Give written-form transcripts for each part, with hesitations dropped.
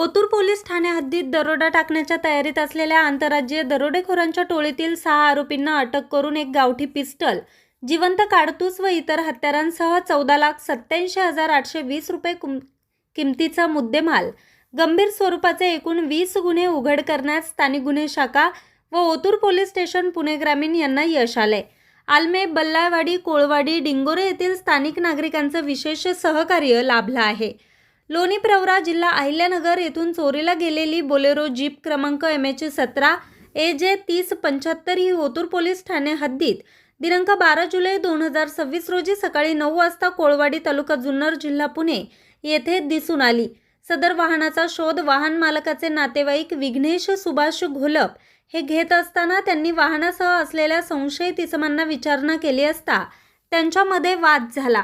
Otur police Thane हद्दीत दरोडा टाकण्याच्या तयारीत असलेल्या आंतरराज्यीय दरोडेखोरांच्या टोळीतील 6 आरोपींना अटक करून एक गावठी पिस्टल, जिवंत काडतूस व इतर हत्यारांसह 14,87,820 रुपये किमतीचा मुद्देमाल, गंभीर स्वरूपाचे एकूण 20 गुन्हे उघड करण्यात स्थानिक गुन्हे शाखा व ओतूर पोलीस स्टेशन पुणे ग्रामीण यांना यश आले. आलमे, बल्लाळवाडी, कोळवाडी, डिंगोरे येथील स्थानिक नागरिकांचं विशेष सहकार्य लाभलं आहे. लोणी प्रवरा जिल्हा अहिल्यानगर येथून चोरीला गेलेली बोलेरो जीप क्रमांक MH17 AJ 3075 ही ओतूर पोलीस ठाणे हद्दीत दिनांक 12 जुलै 2026 रोजी सकाळी 9 वाजता कोळवाडी तालुका जुन्नर जिल्हा पुणे येथे दिसून आली. सदर वाहनाचा शोध वाहन मालकाचे नातेवाईक विघ्नेश सुभाष घोलप हे घेत असताना त्यांनी वाहनासह असलेल्या संशयित इसमांना विचारणा केली असता त्यांच्यामध्ये वाद झाला.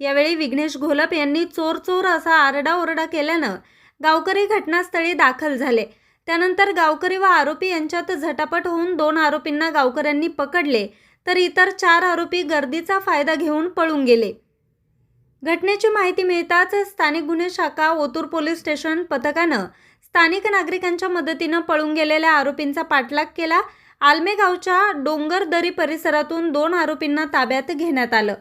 यावेळी विघ्नेश घोलप यांनी चोर चोर असा आरडाओरडा केल्यानं गावकरी घटनास्थळी दाखल झाले. त्यानंतर गावकरी व आरोपी यांच्यात झटापट होऊन 2 आरोपींना गावकऱ्यांनी पकडले, तर इतर 4 आरोपी गर्दीचा फायदा घेऊन पळून गेले. घटनेची माहिती मिळताच स्थानिक गुन्हे शाखा ओतूर पोलीस स्टेशन पथकानं स्थानिक नागरिकांच्या मदतीनं पळून गेलेल्या आरोपींचा पाठलाग केला. आलमे गावच्या डोंगरदरी परिसरातून 2 आरोपींना ताब्यात घेण्यात आलं.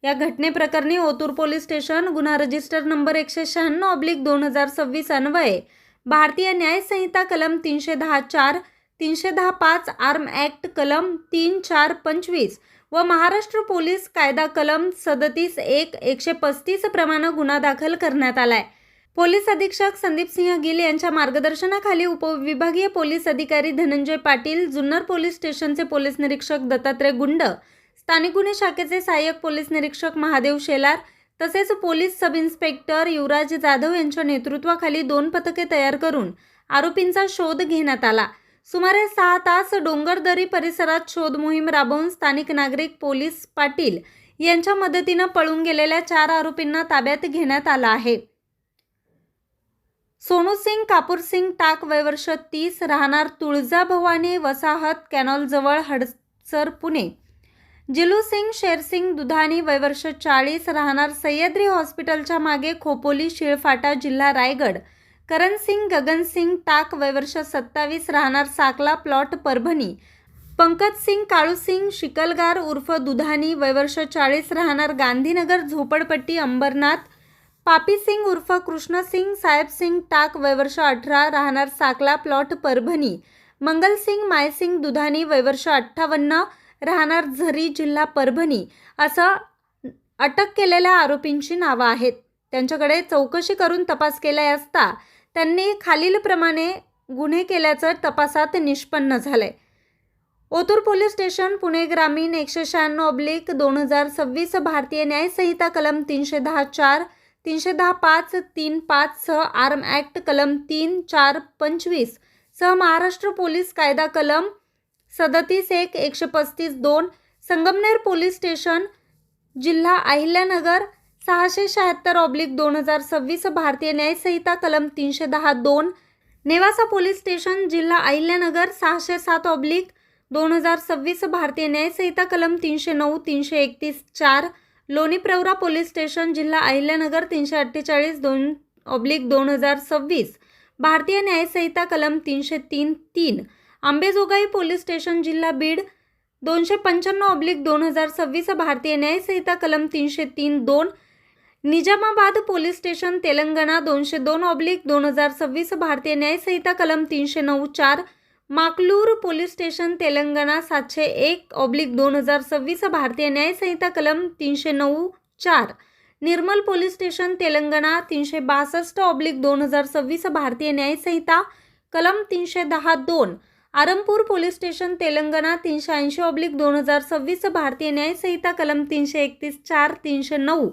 या घटनेप्रकरणी ओतूर पोलीस स्टेशन गुन्हा रजिस्टर नंबर 196/2026 अन्वये भारतीय न्याय संहिता कलम 310(4), 310(5) आर्म ॲक्ट कलम 3(4)(25) व महाराष्ट्र पोलीस कायदा कलम 37(1)(135) प्रमाणे गुन्हा दाखल करण्यात आलाय. पोलीस अधीक्षक संदीप सिंह गिल यांच्या मार्गदर्शनाखाली उपविभागीय पोलीस अधिकारी धनंजय पाटील, जुन्नर पोलीस स्टेशनचे पोलीस निरीक्षक दत्तात्रय गुंड, स्थानिक गुन्हे शाखेचे सहाय्यक पोलीस निरीक्षक महादेव शेलार तसेच पोलीस सब इन्स्पेक्टर युवराज जाधव यांच्या नेतृत्वाखाली 2 पथके तयार करून आरोपींचा शोध घेण्यात आला. सुमारे 6 तास डोंगरदरी परिसरात शोध मोहीम राबवून स्थानिक नागरिक पोलीस पाटील यांच्या मदतीनं पळून गेलेल्या 4 आरोपींना ताब्यात घेण्यात आलं आहे. सोनू सिंग कापूर सिंग टाक वय वर्ष 30 राहणार तुळजाभवानी वसाहत कॅनॉलजवळ हडसर पुणे. जिलू सिंग शेरसिंग दुधानी वय वर्ष 40 राहणार सह्याद्री हॉस्पिटलच्या मागे खोपोली शिळफाटा जिल्हा रायगड. करण सिंग गगन सिंग टाक वय वर्ष 27 राहणार साकला प्लॉट परभणी. पंकज सिंग काळू सिंग शिकलगार उर्फ दुधानी वय वर्ष 40 राहणार गांधीनगर झोपडपट्टी अंबरनाथ. पापी सिंग उर्फ कृष्ण सिंग साहेब सिंग टाक वय वर्ष 18 राहणार साकला प्लॉट परभणी. मंगल सिंग मायसिंग दुधानी वय वर्ष 58 राहणार झरी जिल्हा परभणी असं अटक केलेल्या आरोपींची नावं आहेत. त्यांच्याकडे चौकशी करून तपास केला असता त्यांनी खालीलप्रमाणे गुन्हे केल्याचं तपासात निष्पन्न झालंय. ओतूर पोलीस स्टेशन पुणे ग्रामीण 196/2026 भारतीय न्याय संहिता कलम 310(4), 310(5), 3(5) सह आर्म ॲक्ट कलम 3(4)(25) सह महाराष्ट्र पोलीस कायदा कलम 37(1)(135)(2), संगमनेर पोलीस स्टेशन जिल्हा अहिल्यानगर 676/2026 भारतीय न्याय संहिता कलम 310(2), नेवासा पोलीस स्टेशन जिल्हा अहिल्यानगर 607/2026 भारतीय न्याय संहिता कलम 309, 331(4), लोणी प्रवरा पोलीस स्टेशन जिल्हा अहिल्यानगर 348/2026 भारतीय न्याय संहिता कलम 303(3), आंबेजोगाई पोलीस स्टेशन जिल्हा बीड 295/2026 भारतीय न्याय संहिता कलम 303(2), निजामाबाद पोलीस स्टेशन तेलंगणा 202/2026 भारतीय न्याय संहिता कलम 309(4), माकलूर पोलीस स्टेशन तेलंगणा 701/2026 भारतीय न्याय संहिता कलम 309(4), निर्मल पोलीस स्टेशन तेलंगणा 362/2026 भारतीय न्याय संहिता कलम 310(2), आरमपूर पोलीस स्टेशन तेलंगणा 380/2026 भारतीय न्याय संहिता कलम 331(4), 309,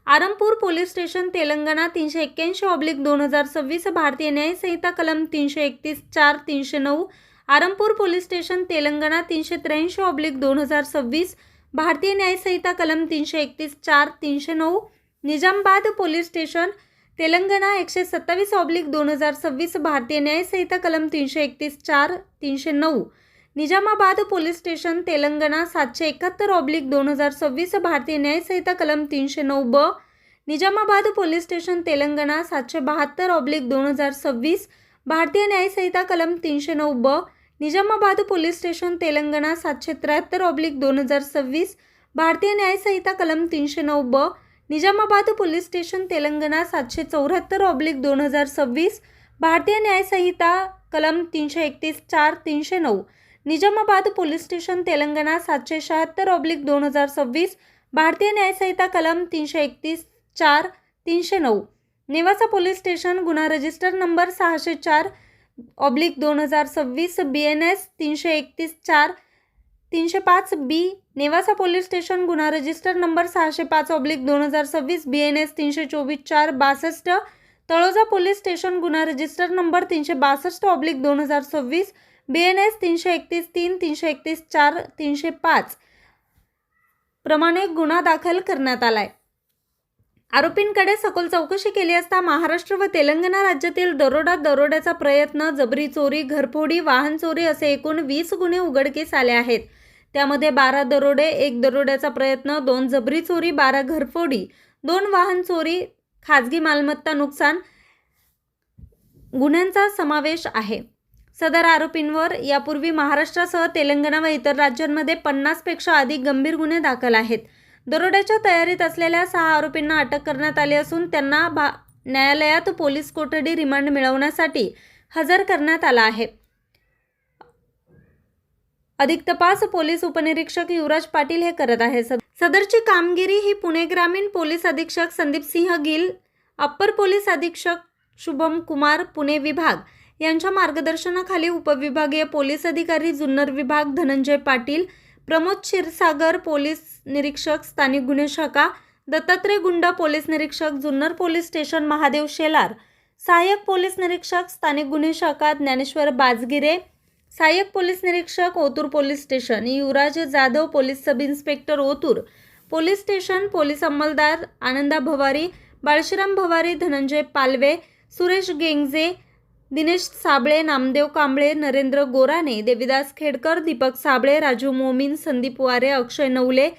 आरमपूर पोलीस स्टेशन तेलंगणा 381/2026 भारतीय न्याय संहिता कलम 331(4), 309, आरमपूर पोलीस स्टेशन तेलंगणा 383/2026 भारतीय न्याय संहिता कलम 331(4), 309, निजामाबाद पोलीस स्टेशन तेलंगणा 127/2026 भारतीय न्याय संहिता कलम 331(4), 309, निजामाबाद पोलीस स्टेशन तेलंगणा 771/2026 भारतीय न्याय संहिता कलम 309(ब), निजामाबाद पोलीस स्टेशन तेलंगणा 772/2026 भारतीय न्याय संहिता कलम 309 ब. निजामाबाद पोलीस स्टेशन तेलंगणा 773/2026 भारतीय न्याय संहिता कलम 309 ब. निजामाबाद पोलीस स्टेशन तेलंगणा 774/2026 भारतीय न्याय संहिता कलम 331(4), 309. निजामाबाद पोलीस स्टेशन तेलंगणा 776/2026 भारतीय न्याय संहिता कलम 331(4), 309. नेवासा पोलीस स्टेशन गुन्हा रजिस्टर नंबर 604/2026 BNS 331(4), 305 बी. नेवासा पोलीस स्टेशन गुन्हा register number 605/2026 BNS 324(4), 62. Taloja police station गुन्हा रजिस्टर नंबर 362/2026 BNS 331(3), 331(4), 305 प्रमाणे गुन्हा दाखल करण्यात आलाय. आरोपींकडे सखोल चौकशी केली असता महाराष्ट्र व तेलंगणा राज्यातील दरोड्याचा प्रयत्न, जबरी चोरी, घरफोडी, वाहन चोरी असे एकूण 20 गुन्हे उघडकीस आले आहेत. त्यामध्ये 12 दरोडे, 1 दरोड्याचा प्रयत्न, 2 जबरी चोरी, 12 घरफोडी, 2 वाहन चोरी, खाजगी मालमत्ता नुकसान गुन्ह्यांचा समावेश आहे. सदर आरोपींवर यापूर्वी महाराष्ट्रासह तेलंगणा व इतर राज्यांमध्ये 50 पेक्षा अधिक गंभीर गुन्हे दाखल आहेत. दरोड्याच्या तयारीत असलेल्या 6 आरोपींना अटक करण्यात आली असून त्यांना न्यायालयात पोलीस कोठडी रिमांड मिळवण्यासाठी हजर करण्यात आला आहे. अधिक तपास पोलीस उपनिरीक्षक युवराज पाटील हे करत आहेत. सदरची कामगिरी ही पुणे ग्रामीण पोलीस अधीक्षक संदीप सिंह गिल, अप्पर पोलीस अधीक्षक शुभम कुमार पुणे विभाग यांच्या मार्गदर्शनाखाली उपविभागीय पोलीस अधिकारी जुन्नर विभाग धनंजय पाटील, प्रमोद क्षीरसागर पोलीस निरीक्षक स्थानिक गुन्हे शाखा, दत्तात्रय गुंड पोलीस निरीक्षक जुन्नर पोलीस स्टेशन महादेव शेलार, सहाय्यक पोलीस निरीक्षक स्थानिक गुन्हे शाखा ज्ञानेश्वर बाजगिरे, सहाय्यक पोलीस निरीक्षक Otur police station Yuvraj Jadhav, police sub inspector Otur police station, police अंमलदार आनंदा भवारी, बाळशीराम भवारी, धनंजय पालवे, सुरेश गेंगजे, दिनेश साबळे, नामदेव कांबळे, नरेंद्र गोराणे, देविदास खेडकर, दीपक साबळे, राजू मोमीन, संदीप वारे, अक्षय नवले,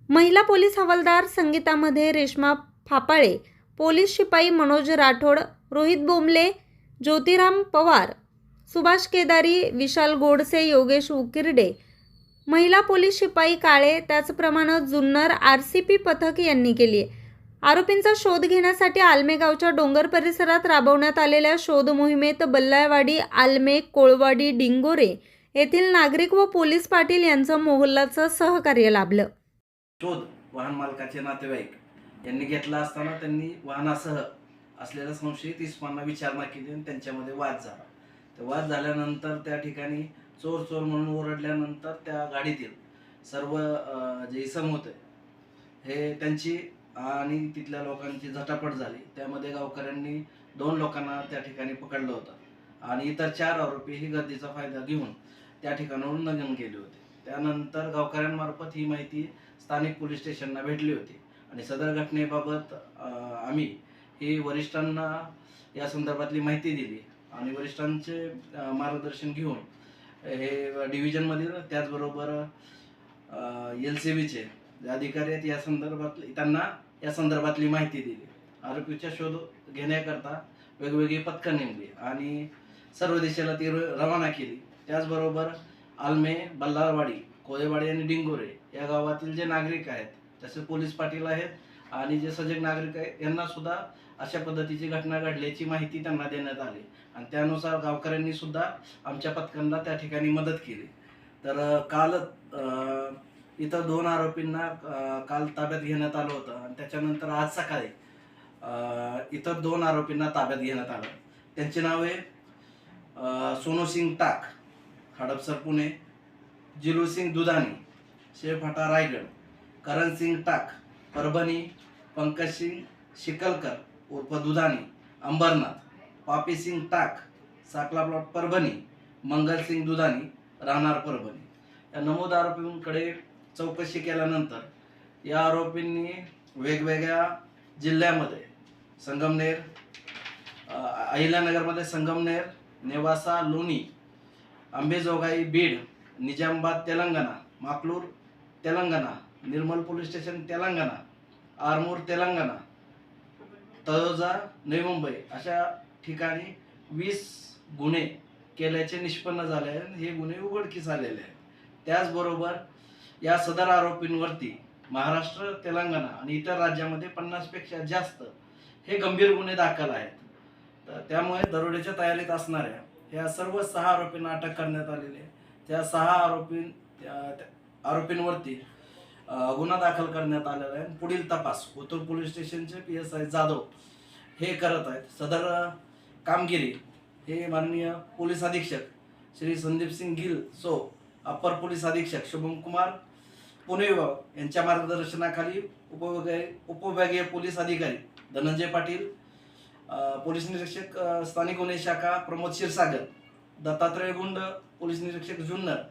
महिला पोलीस हवालदार संगीता मध्ये, रेश्मा फापाळे, पोलीस शिपाई मनोज राठोड, रोहित बोंबले, ज्योतिराम पवार, सुभाष केदारी, विशाल गोडसे, योगेश उकिरडे, महिला पोलीस शिपाई काळे, त्याचप्रमाणे जुन्नर RCP पथक यांनी केली. आरोपींचा शोध घेण्यासाठी आलमे गावच्या डोंगर परिसरात राबवण्यात आलेल्या शोध मोहिमेत बल्लायवाडी, आलमे, कोळवाडी, डिंगोरे येथील नागरिक व पोलीस पाटील यांचं मोहल्लाचं सहकार्य लाभलं. शोध वाहन मालकाचे नातेवाईक यांनी घेतला असताना त्यांनी वाहनासह असलेल्या संशयित इसमांना विचारणा केली आणि त्यांच्यामध्ये वाद झाला. तर वाद झाल्यानंतर त्या ठिकाणी चोर चोर म्हणून ओरडल्यानंतर त्या गाडीतील सर्व जे इसम होते हे त्यांची आणि तिथल्या लोकांची झटापट झाली. त्यामध्ये गावकऱ्यांनी 2 लोकांना त्या ठिकाणी पकडलं होतं आणि इतर 4 आरोपी ही गर्दीचा फायदा घेऊन त्या ठिकाणावरून नगन गेले होते. त्यानंतर गावकऱ्यांमार्फत ही माहिती स्थानिक पोलीस स्टेशनला भेटली होती आणि सदर घटनेबाबत आम्ही ही वरिष्ठांना या संदर्भातली माहिती दिली आणि वरिष्ठांचे मार्गदर्शन घेऊन हे डिव्हिजनमधील त्याचबरोबर LCBचे अधिकारी आहेत या संदर्भात त्यांना या संदर्भातली माहिती दिली. आरोपीचा शोध घेण्याकरता वेगवेगळी पथकं नेमली आणि सर्व दिशेला ती रवाना केली. त्याचबरोबर आलमे, बल्लारवाडी, कोळेवाडी आणि डिंगोरे या गावातील जे नागरिक आहेत, तसे पोलीस पाटील आहेत आणि जे सजग नागरिक आहेत यांना सुद्धा अशा पद्धतीची घटना घडल्याची माहिती त्यांना देण्यात आली आणि त्यानुसार गावकऱ्यांनी सुद्धा आमच्या पथकांना त्या ठिकाणी मदत केली. तर काल इतर 2 आरोपींना काल ताब्यात घेण्यात आलं होतं आणि त्याच्यानंतर आज सकाळी इतर 2 आरोपींना ताब्यात घेण्यात आलं. त्यांची नावे सोनू सिंग टाक, हडपसर पुणे, जिलू सिंग दुधानी, शेफाटा रायगड, करण सिंग टाक परभणी, पंकज सिंग शिकलकर उर्फ दुधानी अंबरनाथ, पापी सिंग टाक साकला प्लॉट परभणी, मंगल सिंग दुधानी राहणार परभणी. या नमूद आरोपींकडे चौकशी केल्यानंतर या आरोपींनी वेगवेगळ्या जिल्ह्यामध्ये संगमनेर, अहिल्यानगरमध्ये संगमनेर, नेवासा, लोणी, अंबेजोगाई, बीड, निजामाबाद तेलंगणा, माकलूर तेलंगणा, निर्मल पोलीस स्टेशन तेलंगणा, आरमूर तेलंगणा, तळोजा नवी मुंबई अशा ठिकाणी 20 गुन्हे केल्याचे निष्पन्न झाले आहेत. हे गुन्हे उघडकीस आलेले आहेत. त्याचबरोबर या सदर आरोपींवरती महाराष्ट्र, तेलंगणा आणि इतर राज्यामध्ये 50 पेक्षा जास्त हे गंभीर गुन्हे दाखल आहेत. तर त्यामुळे दरोड्याच्या तयारीत असणाऱ्या या सर्व 6 आरोपींना अटक करण्यात आलेली आहे. त्या 6 आरोपींवरती गुन्हा दाखल करण्यात आलेला आहे. पुढील तपास ओतूर पोलीस स्टेशनचे PSI जाधव हे करत आहेत. सदर कामगिरी हे माननीय पोलीस अधीक्षक श्री संदीप सिंग गिल सो, अप्पर पोलीस अधीक्षक शुभम कुमार पुणे विभाग यांच्या मार्गदर्शनाखाली उपविभागीय पोलीस अधिकारी धनंजय पाटील, पोलीस निरीक्षक स्थानिक गुन्हे शाखा प्रमोद क्षीरसागर, दत्तात्रय गुंड पोलीस निरीक्षक Junnar,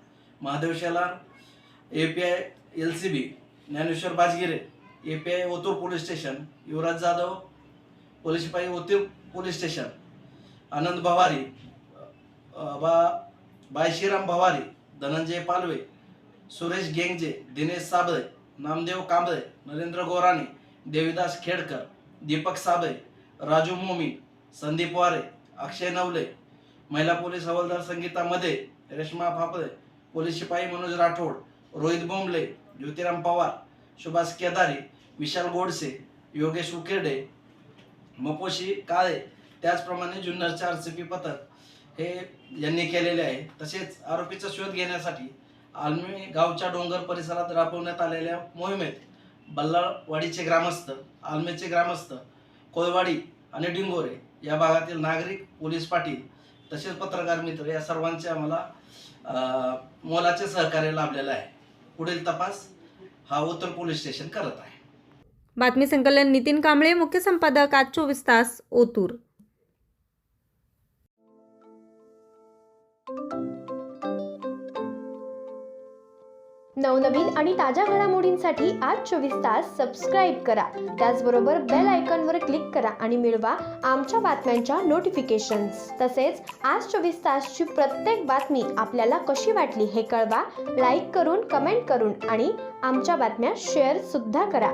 Mahadev Shelar API LCB, Dnyaneshwar Bajgire API Otur police station, Yuvraj Jadhav police शिपाई ओतूर पोलीस स्टेशन, आनंद भवारी, बायशीराम भवारी, धनंजय पालवे, सुरेश गेंगजे, दिनेश साबळे, नामदेव कांबळे, नरेंद्र गोराणी, देविदास खेडकर, दीपक साबळे, राजू मोमी, संदीप वारे, अक्षय नवले, महिला पोलीस हवालदार संगीता मध्ये, रेश्मा फापळे, पोलीस शिपाई मनोज राठोड, रोहित बोंबले, ज्योतिराम पवार, सुभाष केदारी, विशाल गोडसे, योगेश उकेडे, मपोशी काळे, त्याचप्रमाणे जुन्नरचे RCP पथक हे यांनी केलेले आहे. तसेच आरोपीचा शोध घेण्यासाठी आलमी गावच्या डोंगर परिसरात राबवण्यात आलेल्या मोहिमेत बल्लाळवाडीचे ग्रामस्थ, आलमेचे ग्रामस्थ, कोळवाडी आणि डिंगोरे या भागातील नागरिक, पोलीस पाटील तसेच पत्रकार मित्र या सर्वांचे आम्हाला मोलाचे सहकार्य लाभलेलं आहे. पुढील तपास हा ओतूर पोलीस स्टेशन करत आहे. बातमी संकलन नितीन कांबळे, मुख्य संपादक, आज 24 तास, ओतूर. नवनवीन आणि ताज्या घडामोडींसाठी आज 24 तास सबस्क्राईब करा. त्याचबरोबर बेल आयकॉनवर क्लिक करा आणि मिळवा आमच्या बातम्यांच्या नोटिफिकेशन्स. तसेच आज 24 तासची प्रत्येक बातमी आपल्याला कशी वाटली हे कळवा. लाईक करून, कमेंट करून आणि आमच्या बातम्या शेअर सुद्धा करा.